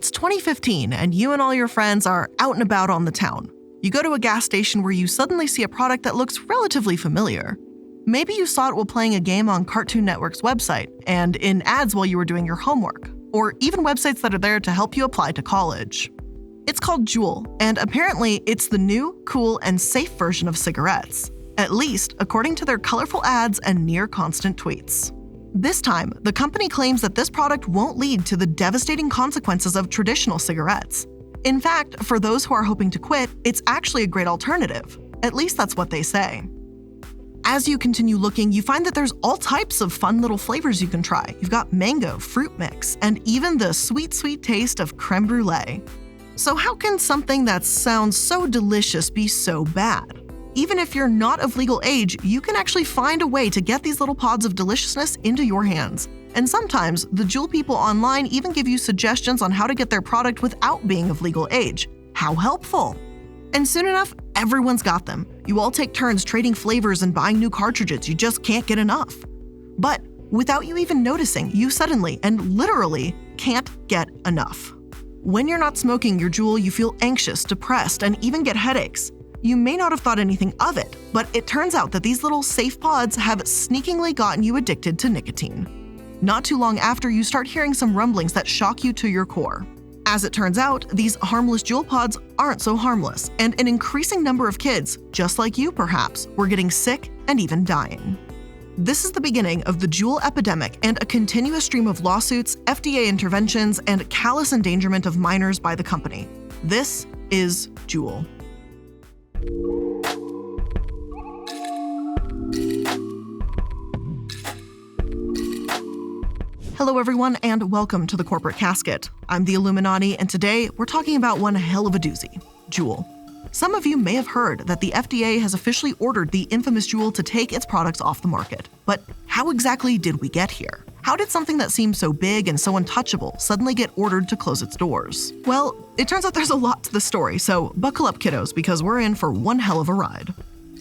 It's 2015 and you and all your friends are out and about on the town. You go to a gas station where you suddenly see a product that looks relatively familiar. Maybe you saw it while playing a game on Cartoon Network's website and in ads while you were doing your homework, or even websites that are there to help you apply to college. It's called JUUL, and apparently it's the new, cool, and safe version of cigarettes, at least according to their colorful ads and near-constant tweets. This time, the company claims that this product won't lead to the devastating consequences of traditional cigarettes. In fact, for those who are hoping to quit, it's actually a great alternative. At least that's what they say. As you continue looking, you find that there's all types of fun little flavors you can try. You've got mango, fruit mix, and even the sweet, sweet taste of creme brulee. So how can something that sounds so delicious be so bad? Even if you're not of legal age, you can actually find a way to get these little pods of deliciousness into your hands. And sometimes, the JUUL people online even give you suggestions on how to get their product without being of legal age. How helpful! And soon enough, everyone's got them. You all take turns trading flavors and buying new cartridges. You just can't get enough. But without you even noticing, you suddenly and literally can't get enough. When you're not smoking your JUUL, you feel anxious, depressed, and even get headaches. You may not have thought anything of it, but it turns out that these little safe pods have sneakingly gotten you addicted to nicotine. Not too long after, you start hearing some rumblings that shock you to your core. As it turns out, these harmless JUUL pods aren't so harmless, and an increasing number of kids, just like you perhaps, were getting sick and even dying. This is the beginning of the JUUL epidemic and a continuous stream of lawsuits, FDA interventions, and callous endangerment of minors by the company. This is JUUL. Hello everyone, and welcome to the Corporate Casket. I'm the iilluminaughtii, and today we're talking about one hell of a doozy, JUUL. Some of you may have heard that the FDA has officially ordered the infamous JUUL to take its products off the market. But how exactly did we get here? How did something that seemed so big and so untouchable suddenly get ordered to close its doors? Well, it turns out there's a lot to the story, so buckle up kiddos, because we're in for one hell of a ride.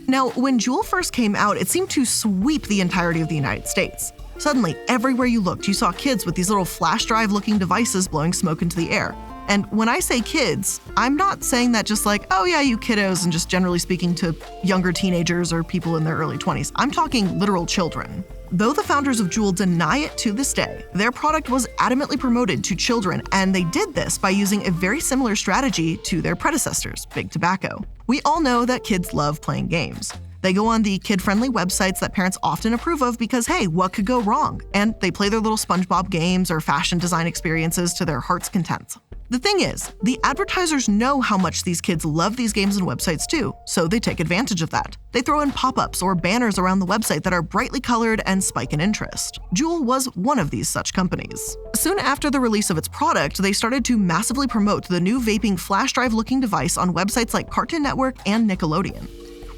Now, when JUUL first came out, it seemed to sweep the entirety of the United States. Suddenly, everywhere you looked, you saw kids with these little flash drive-looking devices blowing smoke into the air. And when I say kids, I'm not saying that just like, oh yeah, you kiddos, and just generally speaking to younger teenagers or people in their early 20s. I'm talking literal children. Though the founders of JUUL deny it to this day, their product was adamantly promoted to children, and they did this by using a very similar strategy to their predecessors, Big Tobacco. We all know that kids love playing games. They go on the kid-friendly websites that parents often approve of because, hey, what could go wrong? And they play their little SpongeBob games or fashion design experiences to their heart's content. The thing is, the advertisers know how much these kids love these games and websites too, so they take advantage of that. They throw in pop-ups or banners around the website that are brightly colored and spike in interest. JUUL was one of these such companies. Soon after the release of its product, they started to massively promote the new vaping flash drive-looking device on websites like Cartoon Network and Nickelodeon.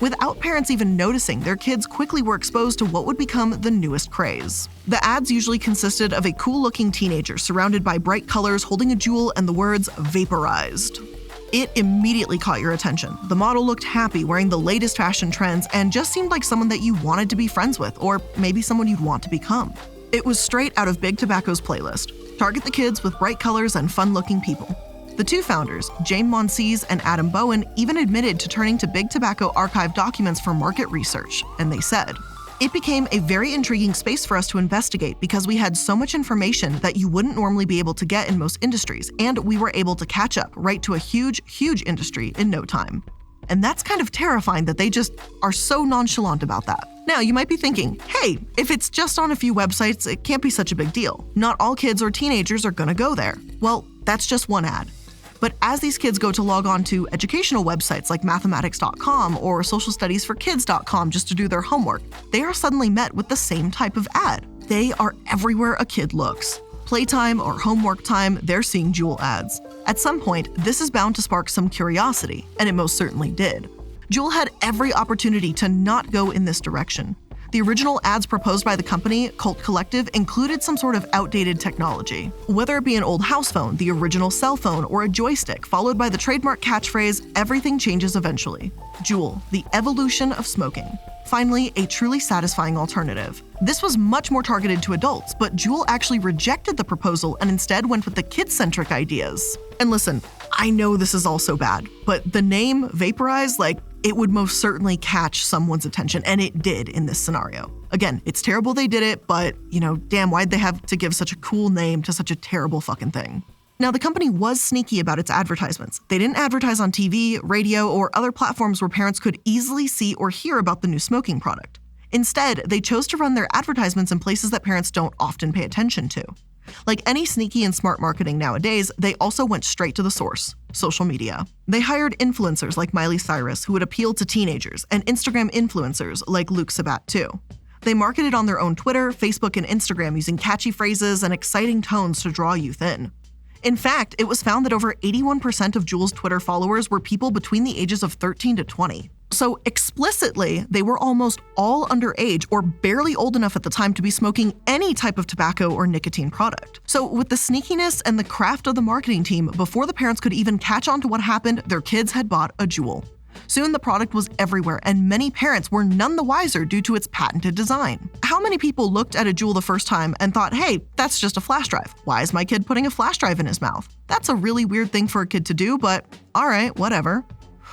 Without parents even noticing, their kids quickly were exposed to what would become the newest craze. The ads usually consisted of a cool-looking teenager surrounded by bright colors holding a JUUL and the words "vaporized." It immediately caught your attention. The model looked happy, wearing the latest fashion trends, and just seemed like someone that you wanted to be friends with, or maybe someone you'd want to become. It was straight out of Big Tobacco's playlist. Target the kids with bright colors and fun-looking people. The two founders, James Monsies and Adam Bowen, even admitted to turning to Big Tobacco archive documents for market research, and they said, "It became a very intriguing space for us to investigate because we had so much information that you wouldn't normally be able to get in most industries, and we were able to catch up right to a huge, huge industry in no time." And that's kind of terrifying that they just are so nonchalant about that. Now, you might be thinking, hey, if it's just on a few websites, it can't be such a big deal. Not all kids or teenagers are gonna go there. Well, that's just one ad. But as these kids go to log on to educational websites like mathematics.com or socialstudiesforkids.com just to do their homework, they are suddenly met with the same type of ad. They are everywhere a kid looks. Playtime or homework time, they're seeing JUUL ads. At some point, this is bound to spark some curiosity, and it most certainly did. JUUL had every opportunity to not go in this direction. The original ads proposed by the company, Cult Collective, included some sort of outdated technology. Whether it be an old house phone, the original cell phone, or a joystick, followed by the trademark catchphrase, "Everything changes eventually." JUUL, the evolution of smoking. Finally, a truly satisfying alternative. This was much more targeted to adults, but JUUL actually rejected the proposal and instead went with the kid-centric ideas. And listen, I know this is all so bad, but the name Vaporize, it would most certainly catch someone's attention, and it did in this scenario. Again, it's terrible they did it, but, damn, why'd they have to give such a cool name to such a terrible fucking thing? Now, the company was sneaky about its advertisements. They didn't advertise on TV, radio, or other platforms where parents could easily see or hear about the new smoking product. Instead, they chose to run their advertisements in places that parents don't often pay attention to. Like any sneaky and smart marketing nowadays, they also went straight to the source: social media. They hired influencers like Miley Cyrus, who would appeal to teenagers, and Instagram influencers like Luke Sabat too. They marketed on their own Twitter, Facebook, and Instagram using catchy phrases and exciting tones to draw youth in. In fact, it was found that over 81% of JUUL's Twitter followers were people between the ages of 13 to 20. So explicitly, they were almost all underage or barely old enough at the time to be smoking any type of tobacco or nicotine product. So with the sneakiness and the craft of the marketing team, before the parents could even catch on to what happened, their kids had bought a JUUL. Soon the product was everywhere, and many parents were none the wiser due to its patented design. How many people looked at a JUUL the first time and thought, hey, that's just a flash drive. Why is my kid putting a flash drive in his mouth? That's a really weird thing for a kid to do, but all right, whatever.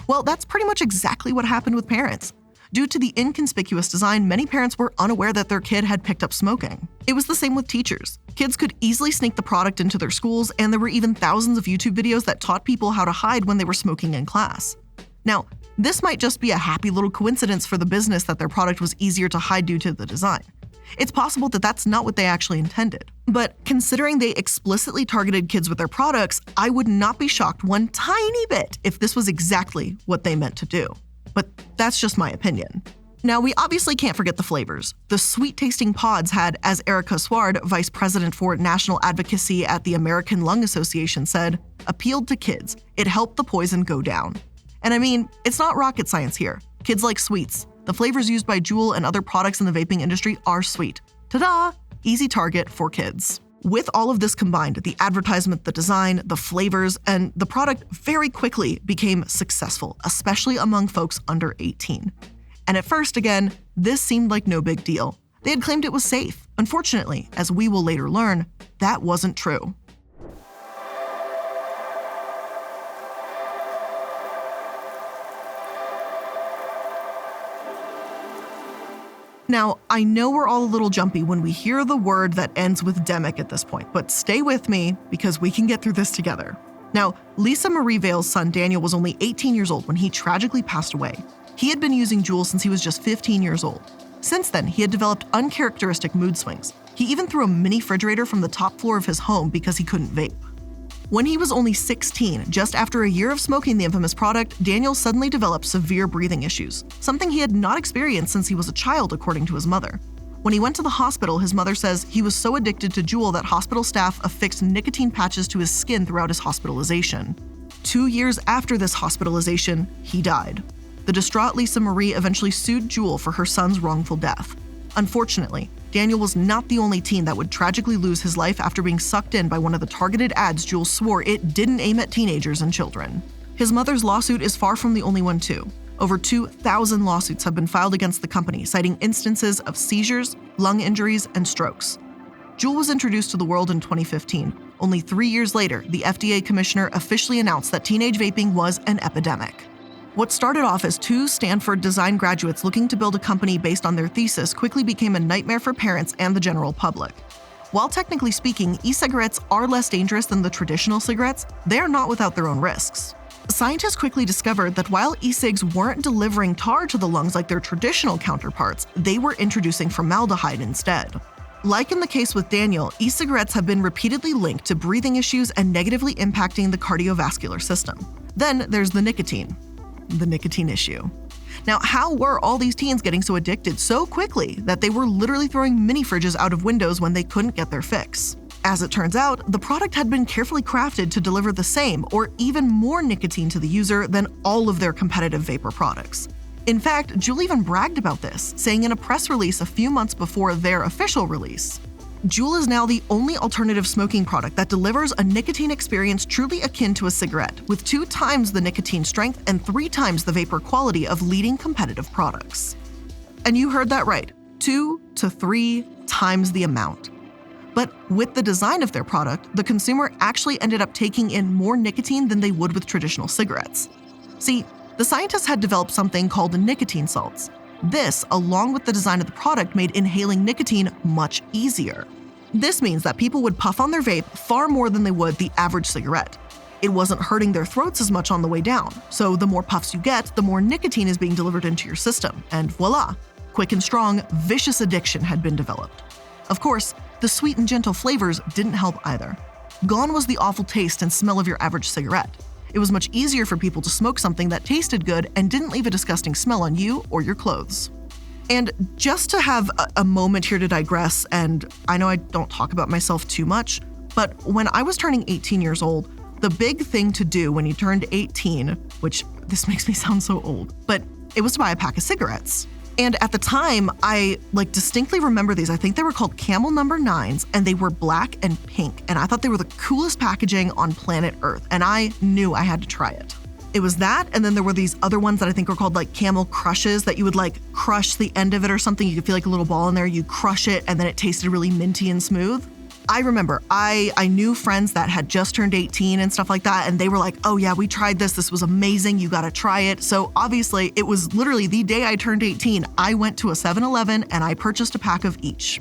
Well, that's pretty much exactly what happened with parents. Due to the inconspicuous design, many parents were unaware that their kid had picked up smoking. It was the same with teachers. Kids could easily sneak the product into their schools, and there were even thousands of YouTube videos that taught people how to hide when they were smoking in class. Now, this might just be a happy little coincidence for the business that their product was easier to hide due to the design. It's possible that that's not what they actually intended. But considering they explicitly targeted kids with their products, I would not be shocked one tiny bit if this was exactly what they meant to do. But that's just my opinion. Now, we obviously can't forget the flavors. The sweet-tasting pods had, as Erica Sward, Vice President for National Advocacy at the American Lung Association, said, appealed to kids. It helped the poison go down. And I mean, it's not rocket science here. Kids like sweets. The flavors used by JUUL and other products in the vaping industry are sweet. Ta-da! Easy target for kids. With all of this combined, the advertisement, the design, the flavors, and the product very quickly became successful, especially among folks under 18. And at first, again, this seemed like no big deal. They had claimed it was safe. Unfortunately, as we will later learn, that wasn't true. Now, I know we're all a little jumpy when we hear the word that ends with demic at this point, but stay with me because we can get through this together. Now, Lisa Marie Vale's son Daniel was only 18 years old when he tragically passed away. He had been using JUUL since he was just 15 years old. Since then, he had developed uncharacteristic mood swings. He even threw a mini refrigerator from the top floor of his home because he couldn't vape. When he was only 16, just after a year of smoking the infamous product, Daniel suddenly developed severe breathing issues, something he had not experienced since he was a child, according to his mother. When he went to the hospital, his mother says he was so addicted to JUUL that hospital staff affixed nicotine patches to his skin throughout his hospitalization. 2 years after this hospitalization, he died. The distraught Lisa Marie eventually sued JUUL for her son's wrongful death. Unfortunately, Daniel was not the only teen that would tragically lose his life after being sucked in by one of the targeted ads JUUL swore it didn't aim at teenagers and children. His mother's lawsuit is far from the only one too. Over 2,000 lawsuits have been filed against the company, citing instances of seizures, lung injuries, and strokes. JUUL was introduced to the world in 2015. Only 3 years later, the FDA commissioner officially announced that teenage vaping was an epidemic. What started off as 2 Stanford design graduates looking to build a company based on their thesis quickly became a nightmare for parents and the general public. While technically speaking, e-cigarettes are less dangerous than the traditional cigarettes, they are not without their own risks. Scientists quickly discovered that while e-cigs weren't delivering tar to the lungs like their traditional counterparts, they were introducing formaldehyde instead. Like in the case with Daniel, e-cigarettes have been repeatedly linked to breathing issues and negatively impacting the cardiovascular system. Then there's the nicotine issue. Now, how were all these teens getting so addicted so quickly that they were literally throwing mini fridges out of windows when they couldn't get their fix? As it turns out, the product had been carefully crafted to deliver the same or even more nicotine to the user than all of their competitive vapor products. In fact, JUUL even bragged about this, saying in a press release a few months before their official release, JUUL is now the only alternative smoking product that delivers a nicotine experience truly akin to a cigarette, with 2 times the nicotine strength and 3 times the vapor quality of leading competitive products. And you heard that right, 2 to 3 times the amount. But with the design of their product, the consumer actually ended up taking in more nicotine than they would with traditional cigarettes. See, the scientists had developed something called nicotine salts. This, along with the design of the product, made inhaling nicotine much easier. This means that people would puff on their vape far more than they would the average cigarette. It wasn't hurting their throats as much on the way down, so the more puffs you get, the more nicotine is being delivered into your system, and voila! Quick and strong, vicious addiction had been developed. Of course, the sweet and gentle flavors didn't help either. Gone was the awful taste and smell of your average cigarette. It was much easier for people to smoke something that tasted good and didn't leave a disgusting smell on you or your clothes. And just to have a moment here to digress, and I know I don't talk about myself too much, but when I was turning 18 years old, the big thing to do when you turned 18, which this makes me sound so old, but it was to buy a pack of cigarettes. And at the time, I distinctly remember these. I think they were called Camel No. 9s, and they were black and pink. And I thought they were the coolest packaging on planet Earth, and I knew I had to try it. It was that, and then there were these other ones that I think were called Camel Crushes, that you would crush the end of it or something. You could feel like a little ball in there. You crush it, and then it tasted really minty and smooth. I remember I knew friends that had just turned 18 and stuff like that, and they were like, oh yeah, we tried this. This was amazing. You gotta try it. So obviously, it was literally the day I turned 18, I went to a 7-Eleven and I purchased a pack of each.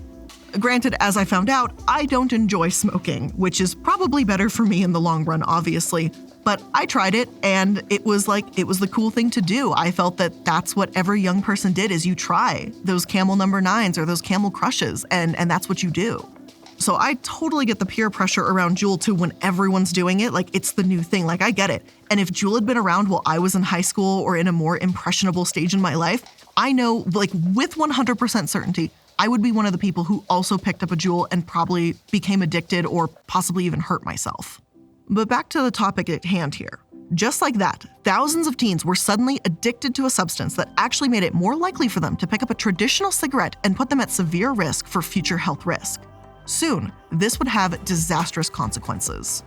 Granted, as I found out, I don't enjoy smoking, which is probably better for me in the long run, obviously. But I tried it, and it was the cool thing to do. I felt that that's what every young person did, is you try those Camel No. 9s or those Camel Crushes, and that's what you do. So I totally get the peer pressure around JUUL too when everyone's doing it. It's the new thing. I get it. And if JUUL had been around while I was in high school or in a more impressionable stage in my life, I know, with 100% certainty, I would be one of the people who also picked up a JUUL and probably became addicted or possibly even hurt myself. But back to the topic at hand here. Just like that, thousands of teens were suddenly addicted to a substance that actually made it more likely for them to pick up a traditional cigarette and put them at severe risk for future health risk. Soon, this would have disastrous consequences.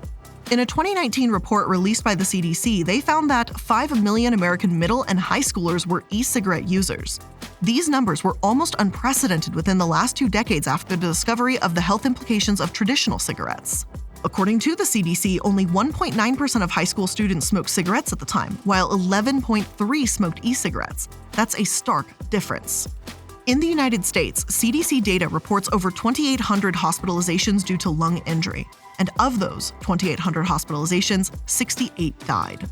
In a 2019 report released by the CDC, they found that 5 million American middle and high schoolers were e-cigarette users. These numbers were almost unprecedented within the last 2 decades after the discovery of the health implications of traditional cigarettes. According to the CDC, only 1.9% of high school students smoked cigarettes at the time, while 11.3% smoked e-cigarettes. That's a stark difference. In the United States, CDC data reports over 2,800 hospitalizations due to lung injury, and of those 2,800 hospitalizations, 68 died.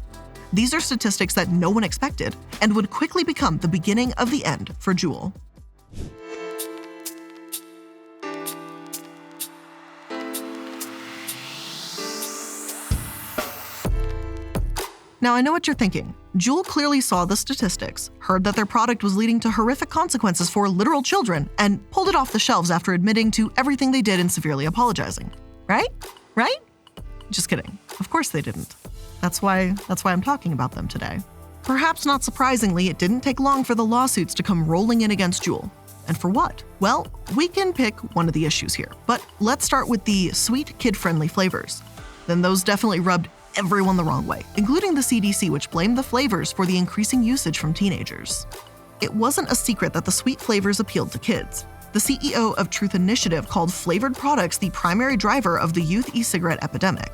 These are statistics that no one expected and would quickly become the beginning of the end for JUUL. Now, I know what you're thinking. JUUL clearly saw the statistics, heard that their product was leading to horrific consequences for literal children, and pulled it off the shelves after admitting to everything they did and severely apologizing. Right? Right? Just kidding. Of course they didn't. That's why I'm talking about them today. Perhaps not surprisingly, it didn't take long for the lawsuits to come rolling in against JUUL. And for what? Well, we can pick one of the issues here, but let's start with the sweet, kid-friendly flavors. Then those definitely rubbed everyone the wrong way, including the CDC, which blamed the flavors for the increasing usage from teenagers. It wasn't a secret that the sweet flavors appealed to kids. The CEO of Truth Initiative called flavored products the primary driver of the youth e-cigarette epidemic.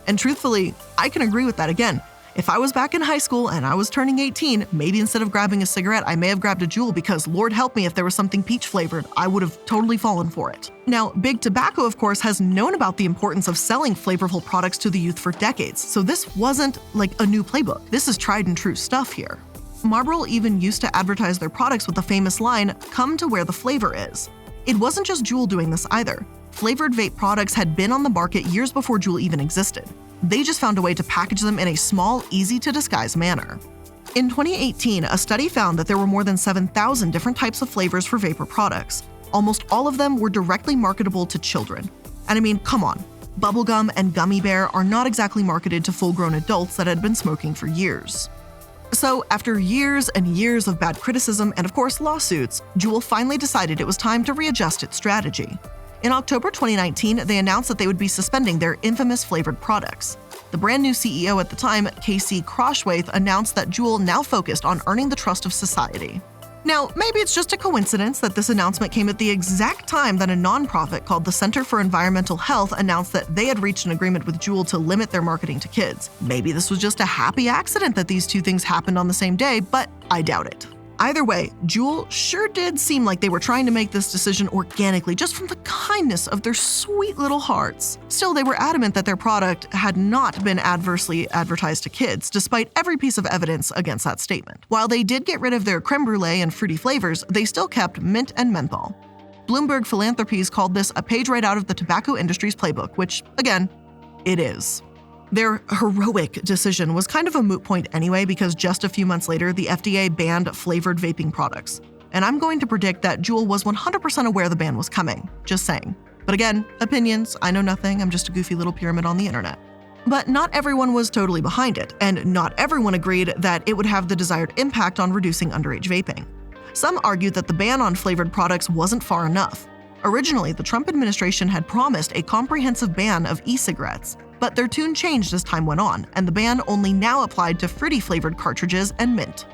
And truthfully, I can agree with that again. If I was back in high school and I was turning 18, maybe instead of grabbing a cigarette, I may have grabbed a JUUL because Lord help me if there was something peach flavored, I would have totally fallen for it. Now, Big Tobacco, of course, has known about the importance of selling flavorful products to the youth for decades, so this wasn't a new playbook. This is tried and true stuff here. Marlboro even used to advertise their products with the famous line, "Come to where the flavor is." It wasn't just JUUL doing this either. Flavored vape products had been on the market years before JUUL even existed. They just found a way to package them in a small, easy-to-disguise manner. In 2018, a study found that there were more than 7,000 different types of flavors for vapor products. Almost all of them were directly marketable to children. And I mean, come on, bubblegum and gummy bear are not exactly marketed to full-grown adults that had been smoking for years. So, after years and years of bad criticism and, of course, lawsuits, JUUL finally decided it was time to readjust its strategy. In October 2019, they announced that they would be suspending their infamous flavored products. The brand new CEO at the time, Casey Crosswaith, announced that JUUL now focused on earning the trust of society. Now, maybe it's just a coincidence that this announcement came at the exact time that a nonprofit called the Center for Environmental Health announced that they had reached an agreement with JUUL to limit their marketing to kids. Maybe this was just a happy accident that these two things happened on the same day, but I doubt it. Either way, JUUL sure did seem like they were trying to make this decision organically, just from the kindness of their sweet little hearts. Still, they were adamant that their product had not been adversely advertised to kids, despite every piece of evidence against that statement. While they did get rid of their creme brulee and fruity flavors, they still kept mint and menthol. Bloomberg Philanthropies called this a page right out of the tobacco industry's playbook, which, again, it is. Their heroic decision was kind of a moot point anyway, because just a few months later, the FDA banned flavored vaping products. And I'm going to predict that JUUL was 100% aware the ban was coming, just saying. But again, opinions, I know nothing, I'm just a goofy little pyramid on the internet. But not everyone was totally behind it, and not everyone agreed that it would have the desired impact on reducing underage vaping. Some argued that the ban on flavored products wasn't far enough. Originally, the Trump administration had promised a comprehensive ban of e-cigarettes, but their tune changed as time went on, and the ban only now applied to fruity-flavored cartridges and mint.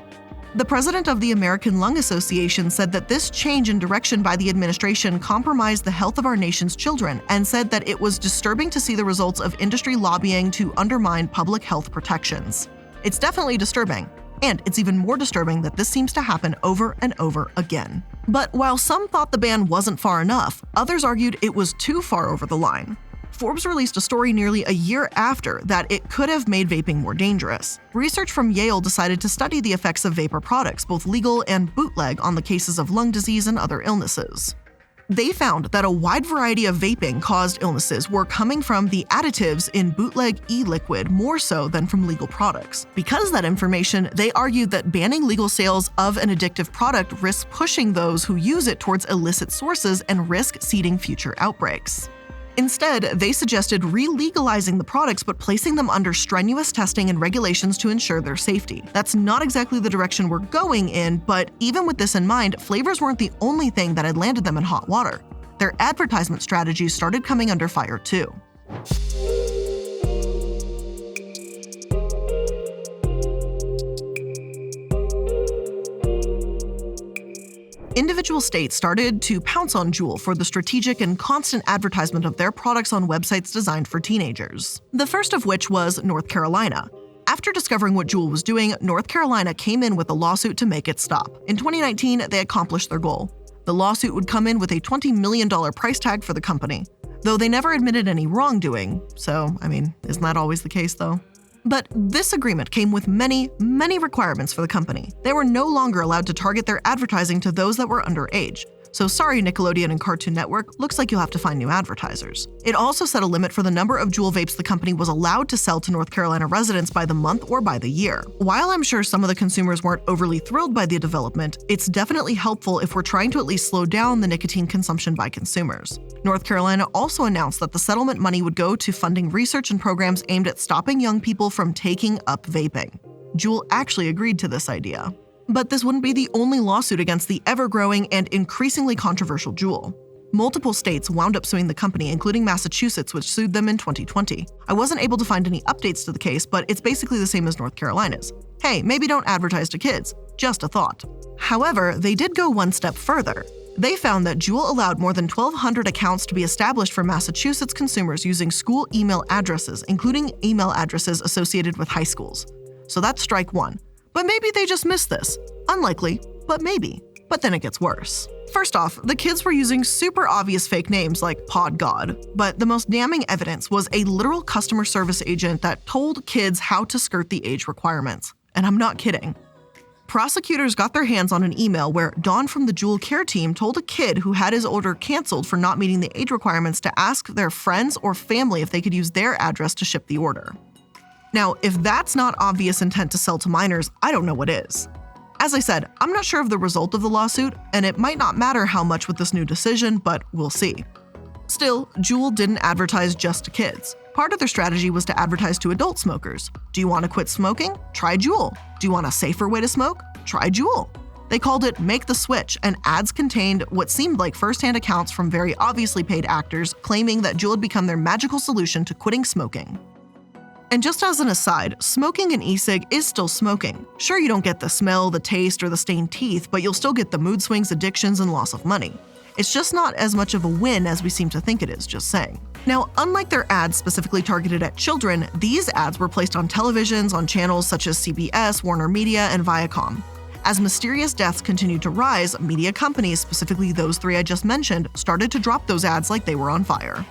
The president of the American Lung Association said that this change in direction by the administration compromised the health of our nation's children, and said that it was disturbing to see the results of industry lobbying to undermine public health protections. It's definitely disturbing, and it's even more disturbing that this seems to happen over and over again. But while some thought the ban wasn't far enough, others argued it was too far over the line. Forbes released a story nearly a year after that it could have made vaping more dangerous. Research from Yale decided to study the effects of vapor products, both legal and bootleg, on the cases of lung disease and other illnesses. They found that a wide variety of vaping-caused illnesses were coming from the additives in bootleg e-liquid more so than from legal products. Because of that information, they argued that banning legal sales of an addictive product risks pushing those who use it towards illicit sources and risk seeding future outbreaks. Instead, they suggested re-legalizing the products but placing them under strenuous testing and regulations to ensure their safety. That's not exactly the direction we're going in, but even with this in mind, flavors weren't the only thing that had landed them in hot water. Their advertisement strategies started coming under fire too. Individual states started to pounce on JUUL for the strategic and constant advertisement of their products on websites designed for teenagers. The first of which was North Carolina. After discovering what JUUL was doing, North Carolina came in with a lawsuit to make it stop. In 2019, they accomplished their goal. The lawsuit would come in with a $20 million price tag for the company, though they never admitted any wrongdoing. So, isn't that always the case though? But this agreement came with many, many requirements for the company. They were no longer allowed to target their advertising to those that were underage. So sorry, Nickelodeon and Cartoon Network, looks like you'll have to find new advertisers. It also set a limit for the number of JUUL vapes the company was allowed to sell to North Carolina residents by the month or by the year. While I'm sure some of the consumers weren't overly thrilled by the development, it's definitely helpful if we're trying to at least slow down the nicotine consumption by consumers. North Carolina also announced that the settlement money would go to funding research and programs aimed at stopping young people from taking up vaping. JUUL actually agreed to this idea. But this wouldn't be the only lawsuit against the ever-growing and increasingly controversial JUUL. Multiple states wound up suing the company, including Massachusetts, which sued them in 2020. I wasn't able to find any updates to the case, but it's basically the same as North Carolina's. Hey, maybe don't advertise to kids. Just a thought. However, they did go one step further. They found that JUUL allowed more than 1,200 accounts to be established for Massachusetts consumers using school email addresses, including email addresses associated with high schools. So that's strike one. But maybe they just missed this. Unlikely, but maybe. But then it gets worse. First off, the kids were using super obvious fake names like Pod God, but the most damning evidence was a literal customer service agent that told kids how to skirt the age requirements. And I'm not kidding. Prosecutors got their hands on an email where Dawn from the JUUL care team told a kid who had his order canceled for not meeting the age requirements to ask their friends or family if they could use their address to ship the order. Now, if that's not obvious intent to sell to minors, I don't know what is. As I said, I'm not sure of the result of the lawsuit, and it might not matter how much with this new decision, but we'll see. Still, JUUL didn't advertise just to kids. Part of their strategy was to advertise to adult smokers. Do you want to quit smoking? Try JUUL. Do you want a safer way to smoke? Try JUUL. They called it Make the Switch, and ads contained what seemed like first-hand accounts from very obviously paid actors claiming that JUUL had become their magical solution to quitting smoking. And just as an aside, smoking an e-cig is still smoking. Sure, you don't get the smell, the taste, or the stained teeth, but you'll still get the mood swings, addictions, and loss of money. It's just not as much of a win as we seem to think it is, just saying. Now, unlike their ads specifically targeted at children, these ads were placed on televisions on channels such as CBS, Warner Media, and Viacom. As mysterious deaths continued to rise, media companies, specifically those three I just mentioned, started to drop those ads like they were on fire.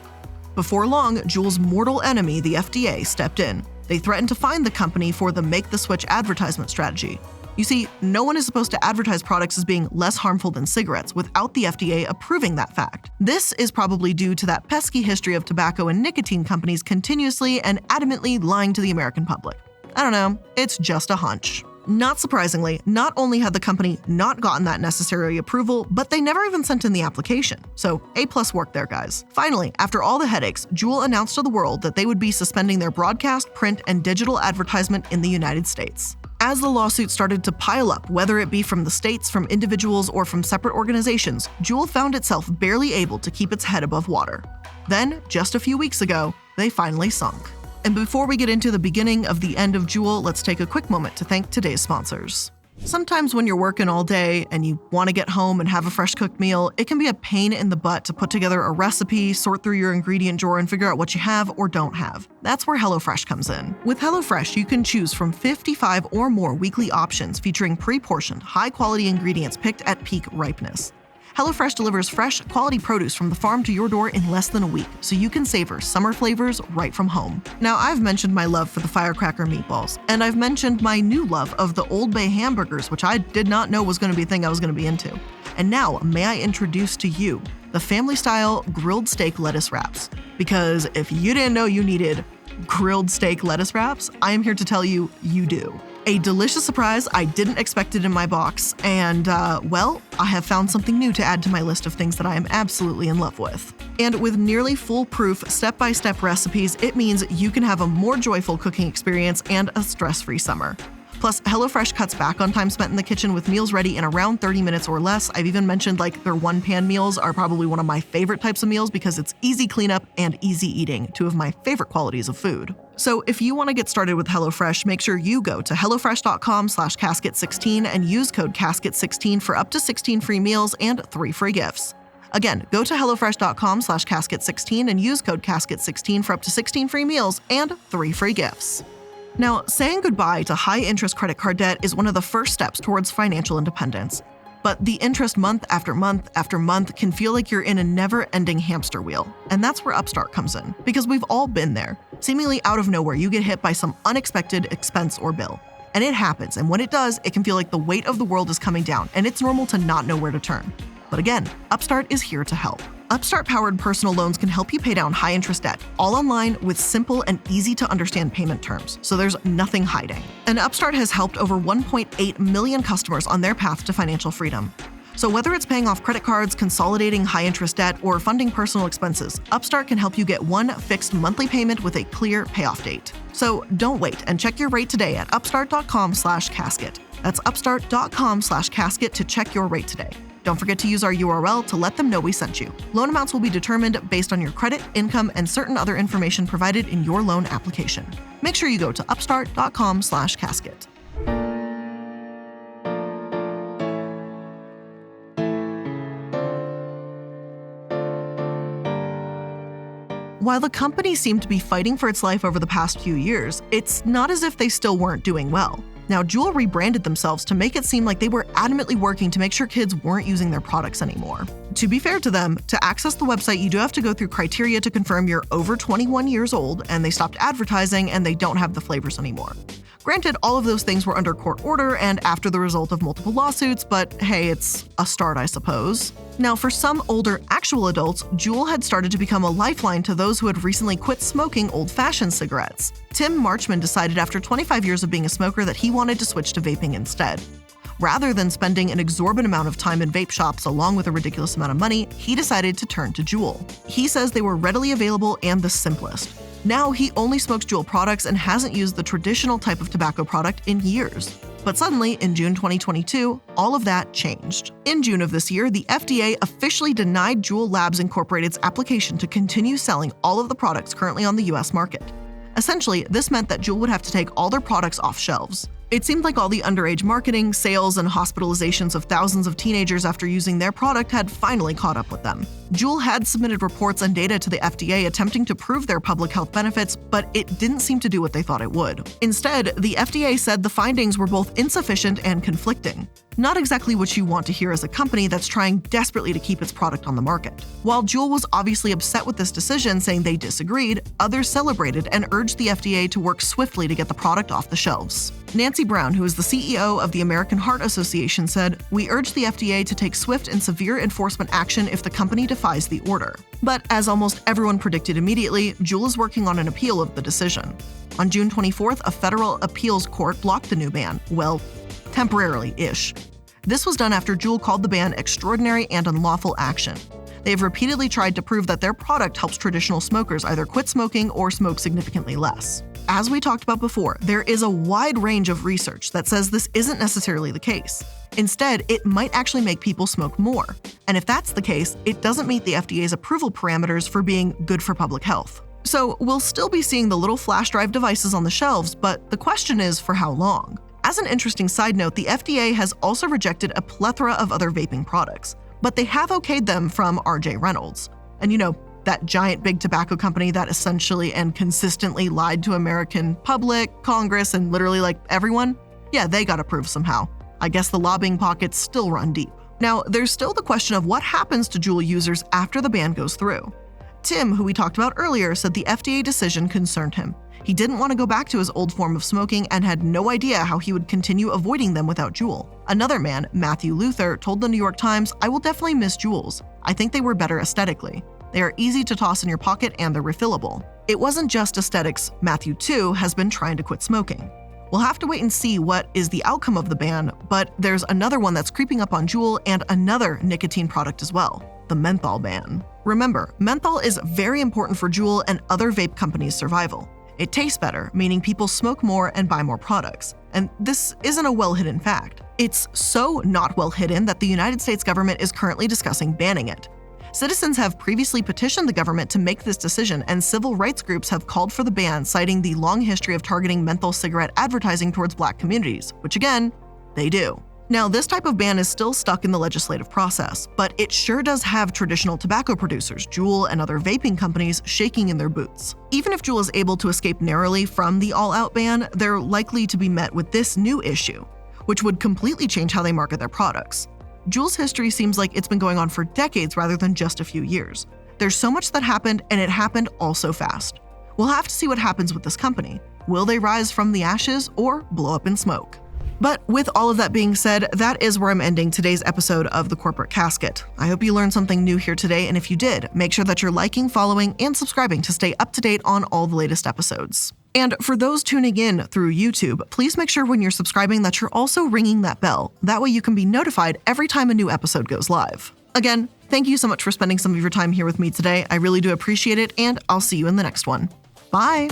Before long, JUUL's mortal enemy, the FDA, stepped in. They threatened to fine the company for the Make the Switch advertisement strategy. You see, no one is supposed to advertise products as being less harmful than cigarettes without the FDA approving that fact. This is probably due to that pesky history of tobacco and nicotine companies continuously and adamantly lying to the American public. I don't know, it's just a hunch. Not surprisingly, not only had the company not gotten that necessary approval, but they never even sent in the application. So A+ work there, guys. Finally, after all the headaches, JUUL announced to the world that they would be suspending their broadcast, print, and digital advertisement in the United States. As the lawsuits started to pile up, whether it be from the states, from individuals, or from separate organizations, JUUL found itself barely able to keep its head above water. Then, just a few weeks ago, they finally sunk. And before we get into the beginning of the end of JUUL, let's take a quick moment to thank today's sponsors. Sometimes when you're working all day and you want to get home and have a fresh cooked meal, it can be a pain in the butt to put together a recipe, sort through your ingredient drawer, and figure out what you have or don't have. That's where HelloFresh comes in. With HelloFresh, you can choose from 55 or more weekly options featuring pre-portioned, high-quality ingredients picked at peak ripeness. HelloFresh delivers fresh, quality produce from the farm to your door in less than a week, so you can savor summer flavors right from home. Now, I've mentioned my love for the firecracker meatballs, and I've mentioned my new love of the Old Bay hamburgers, which I did not know was going to be a thing I was going to be into. And now, may I introduce to you the family-style grilled steak lettuce wraps? Because if you didn't know you needed grilled steak lettuce wraps, I am here to tell you, you do. A delicious surprise I didn't expect it in my box, and well, I have found something new to add to my list of things that I am absolutely in love with. And with nearly foolproof, step-by-step recipes, it means you can have a more joyful cooking experience and a stress-free summer. Plus, HelloFresh cuts back on time spent in the kitchen with meals ready in around 30 minutes or less. I've even mentioned their one-pan meals are probably one of my favorite types of meals because it's easy cleanup and easy eating, two of my favorite qualities of food. So if you want to get started with HelloFresh, make sure you go to hellofresh.com/casket16 and use code casket16 for up to 16 free meals and 3 free gifts. Again, go to hellofresh.com/casket16 and use code casket16 for up to 16 free meals and 3 free gifts. Now, saying goodbye to high-interest credit card debt is one of the first steps towards financial independence. But the interest month after month after month can feel like you're in a never-ending hamster wheel. And that's where Upstart comes in, because we've all been there. Seemingly out of nowhere, you get hit by some unexpected expense or bill. And it happens, and when it does, it can feel like the weight of the world is coming down, and it's normal to not know where to turn. But again, Upstart is here to help. Upstart-powered personal loans can help you pay down high-interest debt, all online with simple and easy-to-understand payment terms, so there's nothing hiding. And Upstart has helped over 1.8 million customers on their path to financial freedom. So whether it's paying off credit cards, consolidating high-interest debt, or funding personal expenses, Upstart can help you get one fixed monthly payment with a clear payoff date. So don't wait and check your rate today at upstart.com/casket. That's upstart.com/casket to check your rate today. Don't forget to use our URL to let them know we sent you. Loan amounts will be determined based on your credit, income, and certain other information provided in your loan application. Make sure you go to upstart.com/casket. While the company seemed to be fighting for its life over the past few years, it's not as if they still weren't doing well. Now, JUUL rebranded themselves to make it seem like they were adamantly working to make sure kids weren't using their products anymore. To be fair to them, to access the website, you do have to go through criteria to confirm you're over 21 years old, and they stopped advertising and they don't have the flavors anymore. Granted, all of those things were under court order and after the result of multiple lawsuits, but hey, it's a start, I suppose. Now, for some older actual adults, JUUL had started to become a lifeline to those who had recently quit smoking old-fashioned cigarettes. Tim Marchman decided after 25 years of being a smoker that he wanted to switch to vaping instead. Rather than spending an exorbitant amount of time in vape shops along with a ridiculous amount of money, he decided to turn to JUUL. He says they were readily available and the simplest. Now he only smokes JUUL products and hasn't used the traditional type of tobacco product in years. But suddenly, in June 2022, all of that changed. In June of this year, the FDA officially denied JUUL Labs Incorporated's application to continue selling all of the products currently on the US market. Essentially, this meant that JUUL would have to take all their products off shelves. It seemed like all the underage marketing, sales, and hospitalizations of thousands of teenagers after using their product had finally caught up with them. JUUL had submitted reports and data to the FDA attempting to prove their public health benefits, but it didn't seem to do what they thought it would. Instead, the FDA said the findings were both insufficient and conflicting. Not exactly what you want to hear as a company that's trying desperately to keep its product on the market. While JUUL was obviously upset with this decision, saying they disagreed, others celebrated and urged the FDA to work swiftly to get the product off the shelves. Nancy Brown, who is the CEO of the American Heart Association, said, "We urge the FDA to take swift and severe enforcement action if the company defies the order." But as almost everyone predicted immediately, JUUL is working on an appeal of the decision. On June 24th, a federal appeals court blocked the new ban. Well, temporarily-ish. This was done after JUUL called the ban extraordinary and unlawful action. They have repeatedly tried to prove that their product helps traditional smokers either quit smoking or smoke significantly less. As we talked about before, there is a wide range of research that says this isn't necessarily the case. Instead, it might actually make people smoke more. And if that's the case, it doesn't meet the FDA's approval parameters for being good for public health. So we'll still be seeing the little flash drive devices on the shelves, but the question is for how long? As an interesting side note, the FDA has also rejected a plethora of other vaping products, but they have okayed them from R.J. Reynolds. And you know, that giant big tobacco company that essentially and consistently lied to American public, Congress, and literally like everyone? Yeah, they got approved somehow. I guess the lobbying pockets still run deep. Now, there's still the question of what happens to JUUL users after the ban goes through. Tim, who we talked about earlier, said the FDA decision concerned him. He didn't want to go back to his old form of smoking and had no idea how he would continue avoiding them without JUUL. Another man, Matthew Luther, told the New York Times, "I will definitely miss JUULs. I think they were better aesthetically. They are easy to toss in your pocket and they're refillable." It wasn't just aesthetics. Matthew, too, has been trying to quit smoking. We'll have to wait and see what is the outcome of the ban, but there's another one that's creeping up on JUUL and another nicotine product as well, the menthol ban. Remember, menthol is very important for JUUL and other vape companies' survival. It tastes better, meaning people smoke more and buy more products. And this isn't a well-hidden fact. It's so not well hidden that the United States government is currently discussing banning it. Citizens have previously petitioned the government to make this decision, and civil rights groups have called for the ban, citing the long history of targeting menthol cigarette advertising towards Black communities, which again, they do. Now, this type of ban is still stuck in the legislative process, but it sure does have traditional tobacco producers, JUUL and other vaping companies, shaking in their boots. Even if JUUL is able to escape narrowly from the all-out ban, they're likely to be met with this new issue, which would completely change how they market their products. JUUL's history seems like it's been going on for decades rather than just a few years. There's so much that happened, and it happened all so fast. We'll have to see what happens with this company. Will they rise from the ashes or blow up in smoke? But with all of that being said, that is where I'm ending today's episode of The Corporate Casket. I hope you learned something new here today, and if you did, make sure that you're liking, following, and subscribing to stay up to date on all the latest episodes. And for those tuning in through YouTube, please make sure when you're subscribing that you're also ringing that bell. That way you can be notified every time a new episode goes live. Again, thank you so much for spending some of your time here with me today. I really do appreciate it, and I'll see you in the next one. Bye!